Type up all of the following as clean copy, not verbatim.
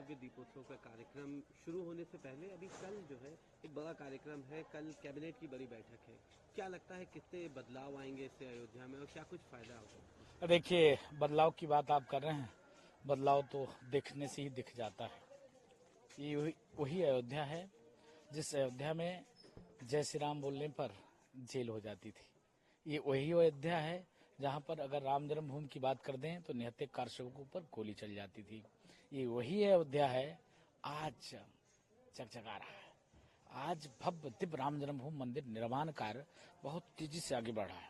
भव्य दीपोत्सव का कार्यक्रम शुरू होने से पहले अभी कल जो है एक बड़ा कार्यक्रम है, कल कैबिनेट की बड़ी बैठक है। क्या लगता है कितने बदलाव आएंगे इससे अयोध्या में और क्या कुछ फायदा होगा? देखिए, बदलाव की बात आप कर रहे हैं, बदलाव तो देखने से ही दिख जाता है। ये वही अयोध्या है जिस अयोध्या में जय श्री राम बोलने पर जेल हो जाती थी। ये वही अयोध्या है जहां पर अगर राम जन्मभूमि की बात कर दें तो निहत्थे कारसेवकों पर गोली चल जाती थी। ये वही अयोध्या है आज चकचका रहा है। आज भव्य दिव्य राम जन्मभूमि मंदिर निर्माण कार्य बहुत तेजी से आगे बढ़ा है।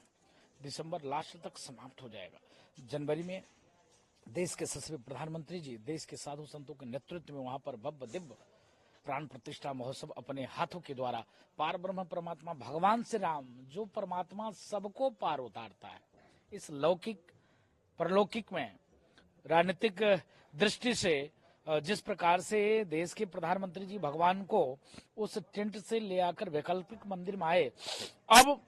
दिसंबर लास्ट तक समाप्त हो जाएगा। जनवरी में देश के यशस्वी प्रधानमंत्री जी देश के साधु संतों के नेतृत्व में वहां पर भव्य दिव्य प्राण प्रतिष्ठा महोत्सव अपने हाथों के द्वारा पार ब्रह्म परमात्मा भगवान श्री राम, जो परमात्मा सबको पार उतारता है, इस लौकिक परलौकिक में राजनीतिक दृष्टि से जिस प्रकार से देश के प्रधानमंत्री जी भगवान को उस टेंट से ले आकर वैकल्पिक मंदिर में आए, अब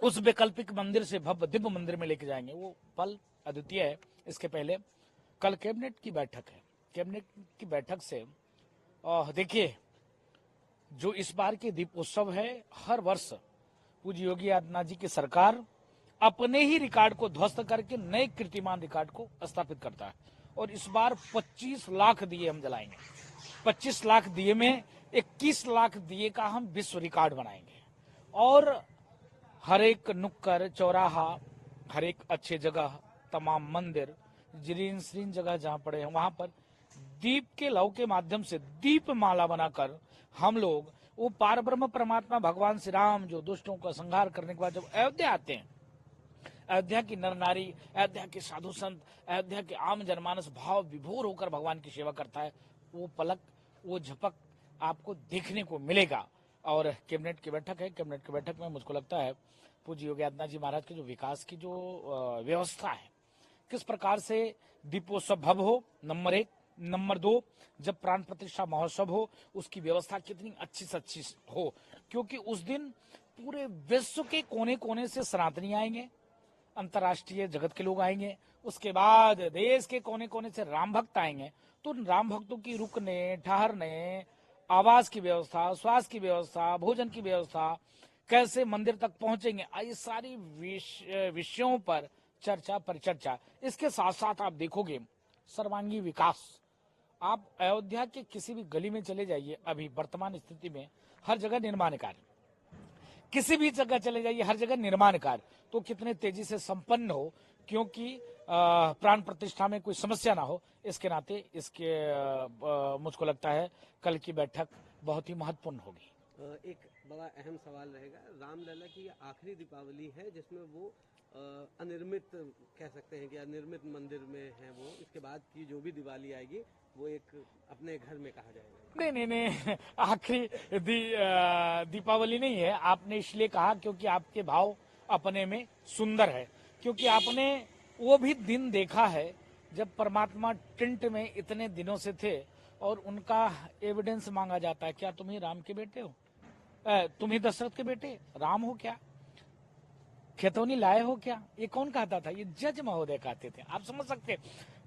उस वैकल्पिक मंदिर से भव्य दिव्य मंदिर में लेके जाएंगे, वो पल अद्वितीय है। इसके पहले कल कैबिनेट की बैठक है। कैबिनेट की बैठक से देखिए, जो इस बार के दीपोत्सव है, हर वर्ष पूज्य योगी आदित्यनाथ जी की सरकार अपने ही रिकॉर्ड को ध्वस्त करके नए कीर्तिमान रिकॉर्ड को स्थापित करता है। और इस बार 25 लाख दिए हम जलाएंगे। 25 लाख दिए में 21 लाख दिए का हम विश्व रिकॉर्ड बनाएंगे। और हर एक नुक्कड़ चौराहा, हर एक अच्छे जगह, तमाम मंदिर, जीर्ण शीर्ण जगह जहां पड़े हैं वहां पर दीप के लौ के माध्यम से दीप माला बनाकर हम लोग वो पार ब्रह्म परमात्मा भगवान श्री राम जो दुष्टों का संहार करने के बाद जब अयोध्या आते हैं, अयोध्या की नर नारी, अयोध्या के साधु संत, अयोध्या के आम जनमानस भाव विभोर होकर भगवान की सेवा करता है, वो पलक, वो झपक आपको देखने को मिलेगा। और कैबिनेट की बैठक है। कैबिनेट की बैठक में मुझको लगता है पूज्य योगी आदित्यनाथ जी महाराज के जो विकास की जो व्यवस्था है, किस प्रकार से दीपोत्सव भव्य हो, नंबर 1, नंबर 2, जब प्राण प्रतिष्ठा महोत्सव हो उसकी व्यवस्था कितनी अच्छी से अच्छी हो, क्योंकि उस दिन पूरे विश्व के कोने कोने से सनातनी आएंगे, अंतर्राष्ट्रीय जगत के लोग आएंगे, उसके बाद देश के कोने कोने से राम भक्त आएंगे। तो राम भक्तों की रुकने, ठहरने, आवास की व्यवस्था, स्वास्थ्य की व्यवस्था, भोजन की व्यवस्था, कैसे मंदिर तक पहुंचेंगे, ये सारी विषयों पर चर्चा परिचर्चा। इसके साथ साथ आप देखोगे सर्वांगी विकास। आप अयोध्या के किसी भी गली में चले जाइए, अभी वर्तमान स्थिति में हर जगह निर्माण कार्य, किसी भी जगह चले जाइए हर जगह निर्माण कार्य तो कितने तेजी से संपन्न हो, क्योंकि प्राण प्रतिष्ठा में कोई समस्या ना हो। इसके नाते इसके मुझको लगता है कल की बैठक बहुत ही महत्वपूर्ण होगी। एक बड़ा अहम सवाल रहेगा, रामलला की आखिरी दीपावली है जिसमें वो अनिर्मित कह सकते हैं कि अनिर्मित मंदिर में है वो, इसके बाद की जो भी दिवाली आएगी वो एक अपने घर में कहा जाएगा। नहीं, आखिरी दीपावली नहीं है। आपने इसलिए कहा क्योंकि आपके भाव अपने में सुंदर है, क्योंकि आपने वो भी दिन देखा है जब परमात्मा टेंट में इतने दिनों से थे और उनका एविडेंस मांगा जाता है, क्या तुम ही राम के बेटे हो, तुम ही दशरथ के बेटे राम हो क्या, खेतौनी लाए हो क्या? ये कौन कहता था? ये जज महोदय कहते थे। आप समझ सकते,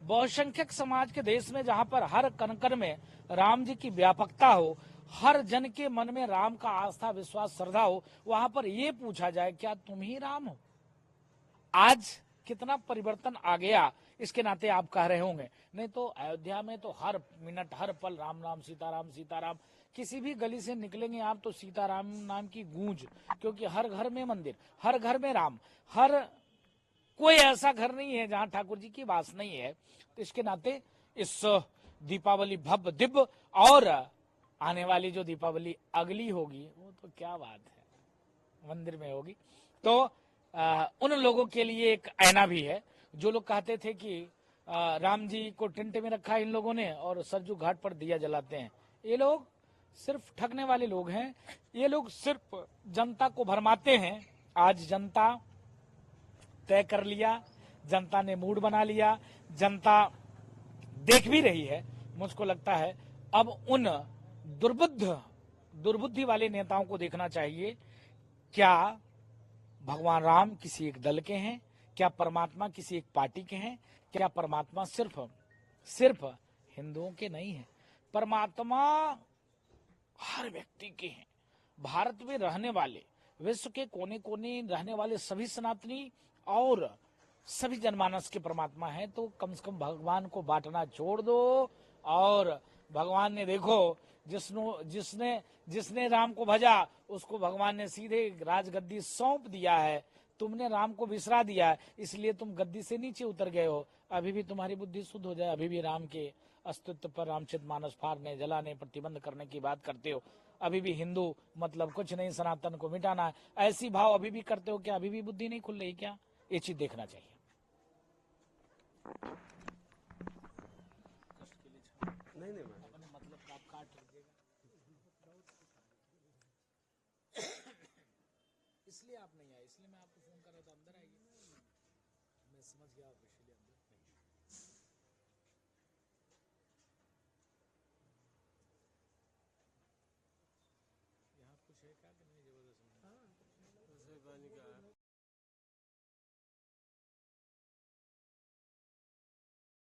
बहुसंख्यक समाज के देश में जहां पर हर कण में राम जी की व्यापकता हो, हर जन के मन में राम का आस्था विश्वास श्रद्धा हो, वहां पर यह पूछा जाए क्या तुम ही राम हो? आज कितना परिवर्तन आ गया, इसके नाते आप कह रहे होंगे। नहीं तो अयोध्या में तो हर मिनट हर पल राम राम सीताराम सीताराम, किसी भी गली से निकलेंगे आप तो सीताराम नाम की गूंज, क्योंकि हर घर में मंदिर, हर घर में राम, हर कोई ऐसा घर नहीं है जहां ठाकुर जी की वास नहीं है। तो इसके नाते इस दीपावली भव्य दिव्य, और आने वाली जो दीपावली अगली होगी वो तो क्या बात है, मंदिर में होगी। तो उन लोगों के लिए एक ऐना भी है जो लोग कहते थे कि राम जी को टेंट में रखा इन लोगों ने और सरजू घाट पर दिया जलाते हैं। ये लोग सिर्फ ठगने वाले लोग हैं, ये लोग सिर्फ जनता को भरमाते हैं। आज जनता तय कर लिया, जनता ने मूड बना लिया, जनता देख भी रही है। मुझको लगता है अब उन दुर्बुद्धि वाले नेताओं को देखना चाहिए, क्या भगवान राम किसी एक दल के हैं, क्या परमात्मा किसी एक पार्टी के हैं, क्या परमात्मा सिर्फ हिंदुओं के नहीं है, परमात्मा हर व्यक्ति के हैं। भारत में रहने वाले, विश्व के कोने कोने रहने वाले सभी सनातनी और सभी जनमानस के परमात्मा है। तो कम से कम भगवान को बांटना छोड़ दो। और भगवान ने देखो, जिसने राम को भजा उसको भगवान ने सीधे राजगद्दी सौंप दिया है। तुमने राम को बिसरा दिया है, इसलिए तुम गद्दी से नीचे उतर गए हो। अभी भी तुम्हारी बुद्धि शुद्ध हो जाए, अभी भी राम के अस्तित्व पर, रामचरित मानस फाड़ने, जलाने, प्रतिबंध करने की बात करते हो। अभी भी हिंदू मतलब कुछ नहीं, सनातन को मिटाना है, ऐसी भाव अभी भी करते हो क्या? अभी भी बुद्धि नहीं खुल रही क्या? ये चीज देखना चाहिए। नहीं नहीं अपने मतलब का आप काट लीजिएगा, इसलिए आप नहीं आए, इसलिए मैं आपको फोन कर रहा था, अंदर आइए। मैं समझ गया आप, इसलिए